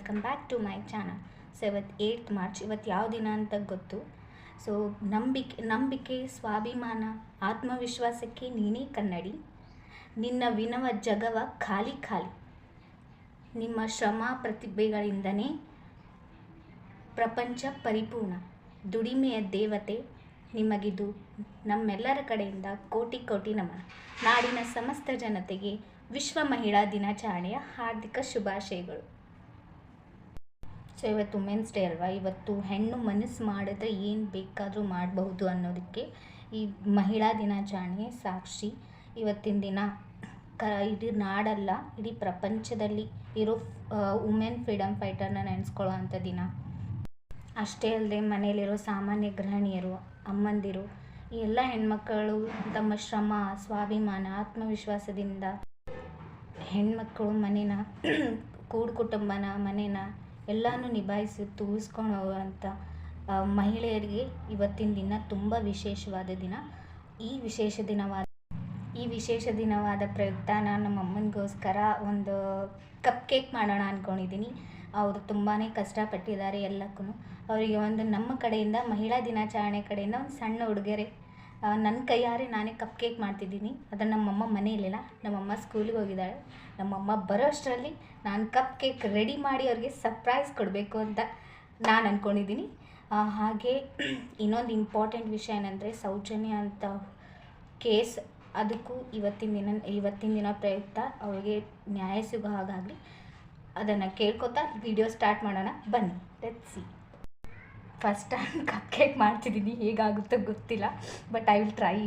Welcome back to my channel. So ಇವತ್ತು 8th March. ಇವತ್ತು ಯಾವ ದಿನ ಅಂತ ಗೊತ್ತು? ಸೊ ನಂಬಿಕೆ ಸ್ವಾಭಿಮಾನ ಆತ್ಮವಿಶ್ವಾಸಕ್ಕೆ ನೀನೇ ಕನ್ನಡಿ, ನಿನ್ನ ವಿನವ ಜಗವ ಖಾಲಿ ಖಾಲಿ, ನಿಮ್ಮ ಶ್ರಮ ಪ್ರತಿಭೆಗಳಿಂದನೇ ಪ್ರಪಂಚ ಪರಿಪೂರ್ಣ, ದುಡಿಮೆಯ ದೇವತೆ ನಿಮಗಿದು ನಮ್ಮೆಲ್ಲರ ಕಡೆಯಿಂದ ಕೋಟಿ ಕೋಟಿ ನಮನ. ನಾಡಿನ ಸಮಸ್ತ ಜನತೆಗೆ ವಿಶ್ವ ಮಹಿಳಾ ದಿನಾಚರಣೆಯ ಹಾರ್ದಿಕ ಶುಭಾಶಯಗಳು. ಸೊ ಇವತ್ತು ವುಮೆನ್ಸ್ ಡೇ ಅಲ್ವಾ. ಇವತ್ತು ಹೆಣ್ಣು ಮನಸ್ಸು ಮಾಡಿದ್ರೆ ಏನು ಬೇಕಾದರೂ ಮಾಡಬಹುದು ಅನ್ನೋದಕ್ಕೆ ಈ ಮಹಿಳಾ ದಿನಾಚರಣೆ ಸಾಕ್ಷಿ. ಇವತ್ತಿನ ದಿನ ಇಡೀ ನಾಡಲ್ಲ, ಇಡೀ ಪ್ರಪಂಚದಲ್ಲಿ ಇರೋ ವುಮೆನ್ ಫ್ರೀಡಮ್ ಫೈಟರ್ನ ನೆನೆಸ್ಕೊಳ್ಳೋ ಅಂಥ ದಿನ. ಅಷ್ಟೇ ಅಲ್ಲದೆ ಮನೆಯಲ್ಲಿರೋ ಸಾಮಾನ್ಯ ಗೃಹಿಣಿಯರು, ಅಮ್ಮಂದಿರು, ಈ ಎಲ್ಲ ಹೆಣ್ಮಕ್ಕಳು ತಮ್ಮ ಶ್ರಮ, ಸ್ವಾಭಿಮಾನ, ಆತ್ಮವಿಶ್ವಾಸದಿಂದ ಹೆಣ್ಮಕ್ಕಳು ಮನೇನ ಕುಟುಂಬನ ಮನೇನ ಎಲ್ಲನೂ ನಿಭಾಯಿಸಿ ತೂಗಿಸ್ಕೊಂಡು ಹೋಗುವಂಥ ಮಹಿಳೆಯರಿಗೆ ಇವತ್ತಿನ ದಿನ ತುಂಬ ವಿಶೇಷವಾದ ದಿನ. ಈ ವಿಶೇಷ ದಿನವಾದ ಪ್ರಯುಕ್ತ ನಾನು ನಮ್ಮ ಅಮ್ಮನಿಗೋಸ್ಕರ ಒಂದು ಕಪ್ ಕೇಕ್ ಮಾಡೋಣ ಅಂದ್ಕೊಂಡಿದ್ದೀನಿ. ಅವರು ತುಂಬಾ ಕಷ್ಟಪಟ್ಟಿದ್ದಾರೆ ಎಲ್ಲಕ್ಕೂ. ಅವರಿಗೆ ಒಂದು ನಮ್ಮ ಕಡೆಯಿಂದ ಮಹಿಳಾ ದಿನಾಚರಣೆ ಕಡೆಯಿಂದ ಒಂದು ಸಣ್ಣ ಉಡುಗೊರೆ, ನನ್ನ ಕೈಯಾರೆ ನಾನೇ ಕಪ್ ಕೇಕ್ ಮಾಡ್ತಿದ್ದೀನಿ. ಅದನ್ನು ನಮ್ಮಮ್ಮ ಮನೆಯಲ್ಲಿಲ್ಲ, ನಮ್ಮಮ್ಮ ಸ್ಕೂಲಿಗೆ ಹೋಗಿದ್ದಾಳೆ. ನಮ್ಮಮ್ಮ ಬರೋ ಅಷ್ಟರಲ್ಲಿ ನಾನು ಕಪ್ ಕೇಕ್ ರೆಡಿ ಮಾಡಿ ಅವ್ರಿಗೆ ಸರ್ಪ್ರೈಸ್ ಕೊಡಬೇಕು ಅಂತ ನಾನು ಅಂದ್ಕೊಂಡಿದ್ದೀನಿ. ಹಾಗೆ ಇನ್ನೊಂದು ಇಂಪಾರ್ಟೆಂಟ್ ವಿಷಯ ಏನಂದರೆ ಸೌಜನ್ಯ ಅಂತ ಕೇಸ್, ಅದಕ್ಕೂ ಇವತ್ತಿನ ದಿನ ಪ್ರಯುಕ್ತ ಅವರಿಗೆ ನ್ಯಾಯ ಸಿಗೋ ಹಾಗಾಗಲಿ ಅದನ್ನು ಕೇಳ್ಕೊತಾ ವಿಡಿಯೋ ಸ್ಟಾರ್ಟ್ ಮಾಡೋಣ ಬನ್ನಿ. Let's see. First time cup cake ಮಾಡ್ತಿದ್ದೀನಿ, ಹೇಗಾಗುತ್ತೋ ಗೊತ್ತಿಲ್ಲ, but I will try.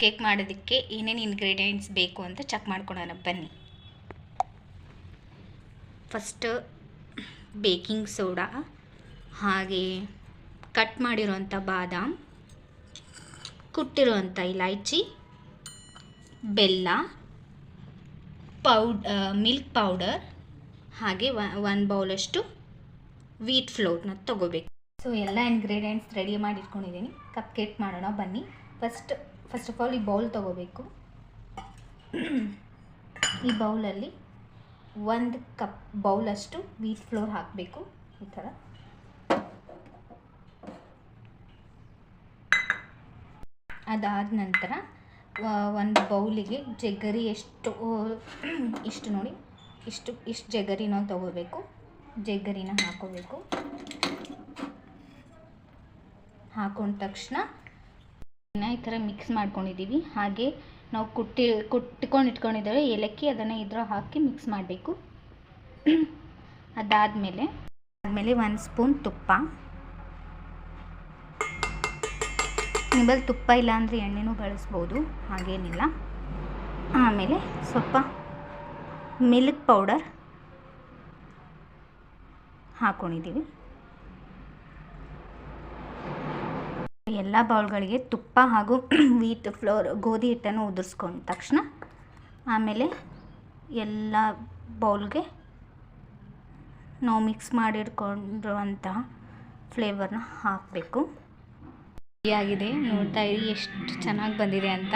Cake ಮಾಡೋದಕ್ಕೆ ಏನೇನು ಇಂಗ್ರೀಡಿಯೆಂಟ್ಸ್ ಬೇಕು ಅಂತ ಚೆಕ್ ಮಾಡ್ಕೊಳ್ಳೋಣ ಬನ್ನಿ. ಫಸ್ಟ್ ಬೇಕಿಂಗ್ ಸೋಡಾ, ಹಾಗೆ ಕಟ್ ಮಾಡಿರೋಂಥ ಬಾದಾಮ್, ಕುಟ್ಟಿರೋಂಥ ಇಲೈಚಿ, ಬೆಲ್ಲ, ಮಿಲ್ಕ್ ಪೌಡರ್, ಹಾಗೆ 1 ಬೌಲಷ್ಟು ವೀಟ್ ಫ್ಲೋರ್ನ ತೊಗೋಬೇಕು. ಸೊ ಎಲ್ಲ ಇಂಗ್ರೀಡಿಯೆಂಟ್ಸ್ ರೆಡಿ ಮಾಡಿ ಇಟ್ಕೊಂಡಿದ್ದೀನಿ. ಕಪ್ ಕೇಕ್ ಮಾಡೋಣ ಬನ್ನಿ. ಫಸ್ಟ್ ಆಫ್ ಆಲ್ ಈ ಬೌಲ್ ತೊಗೋಬೇಕು. ಈ ಬೌಲಲ್ಲಿ 1 ಬೌಲಷ್ಟು ವೀಟ್ ಫ್ಲೋರ್ ಹಾಕಬೇಕು. ಈ ಥರ ಅದಾದ ನಂತರ 1 ಬೌಲಿಗೆ ಜಗ್ಗರಿ ಇಷ್ಟು ನೋಡಿ, ಇಷ್ಟು ಜಗ್ಗರಿನ ತೊಗೋಬೇಕು. ಜಗ್ಗರಿನ ಹಾಕೋಬೇಕು. ಹಾಕೊಂಡ ತಕ್ಷಣ ಈ ಥರ ಮಿಕ್ಸ್ ಮಾಡ್ಕೊಂಡಿದ್ದೀವಿ. ಹಾಗೆ ನಾವು ಇಟ್ಕೊಂಡಿದ್ದಾರೆ ಏಲಕ್ಕಿ, ಅದನ್ನು ಇದ್ರ ಹಾಕಿ ಮಿಕ್ಸ್ ಮಾಡಬೇಕು. ಅದಾದಮೇಲೆ 1 ಸ್ಪೂನ್ ತುಪ್ಪ. ನಿಮ್ಮಲ್ಲಿ ತುಪ್ಪ ಇಲ್ಲ ಅಂದರೆ ಎಣ್ಣೆನೂ ಬಳಸ್ಬೋದು, ಹಾಗೇನಿಲ್ಲ. ಆಮೇಲೆ ಸ್ವಲ್ಪ ಮಿಲ್ಕ್ ಪೌಡರ್ ಹಾಕ್ಕೊಂಡಿದ್ದೀವಿ. ಎಲ್ಲ ಬೌಲ್ಗಳಿಗೆ ತುಪ್ಪ ಹಾಗೂ ವೀಟ್ ಫ್ಲೋರ್ ಗೋಧಿ ಹಿಟ್ಟನ್ನು ಉದುರಿಸ್ಕೊಂಡ ತಕ್ಷಣ ಆಮೇಲೆ ಎಲ್ಲ ಬೌಲ್ಗೆ ನಾವು ಮಿಕ್ಸ್ ಮಾಡಿಟ್ಕೊಂಡಿರುವಂತಹ ಫ್ಲೇವರ್ನ ಹಾಕಬೇಕು. ಆಗಿದೆ, ನೋಡ್ತಾ ಇರಿ ಎಷ್ಟು ಚೆನ್ನಾಗಿ ಬಂದಿದೆ ಅಂತ.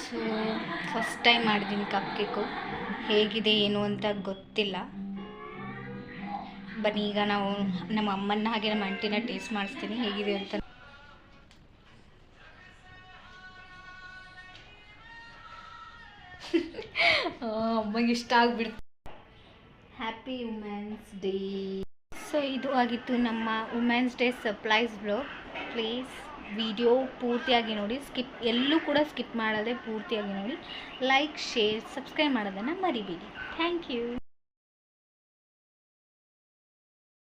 ಸೊ ಫಸ್ಟ್ ಟೈಮ್ ಮಾಡಿದ್ದೀನಿ ಕಪ್ ಕೇಕು, ಹೇಗಿದೆ ಏನು ಅಂತ ಗೊತ್ತಿಲ್ಲ. ಬನ್ನಿ ಈಗ ನಾವು ನಮ್ಮ ಅಮ್ಮನ ಹಾಗೆ ನಮ್ಮ ಆಂಟಿನ ಟೇಸ್ಟ್ ಮಾಡಿಸ್ತೀನಿ ಹೇಗಿದೆ ಅಂತ. ಅಮ್ಮಗೆ ಇಷ್ಟ ಆಗಿಬಿಡ್ತು. Happy women's day. ಸೊ ಇದು ಆಗಿತ್ತು ನಮ್ಮ women's day surprise vlog. Please video ಪೂರ್ತಿಯಾಗಿ ನೋಡಿ, ಎಲ್ಲೂ ಕೂಡ ಸ್ಕಿಪ್ ಮಾಡದೆ ಪೂರ್ತಿಯಾಗಿ ನೋಡಿ. ಲೈಕ್, ಶೇರ್, ಸಬ್ಸ್ಕ್ರೈಬ್ ಮಾಡೋದನ್ನು ಮರಿಬೇಡಿ. Thank you.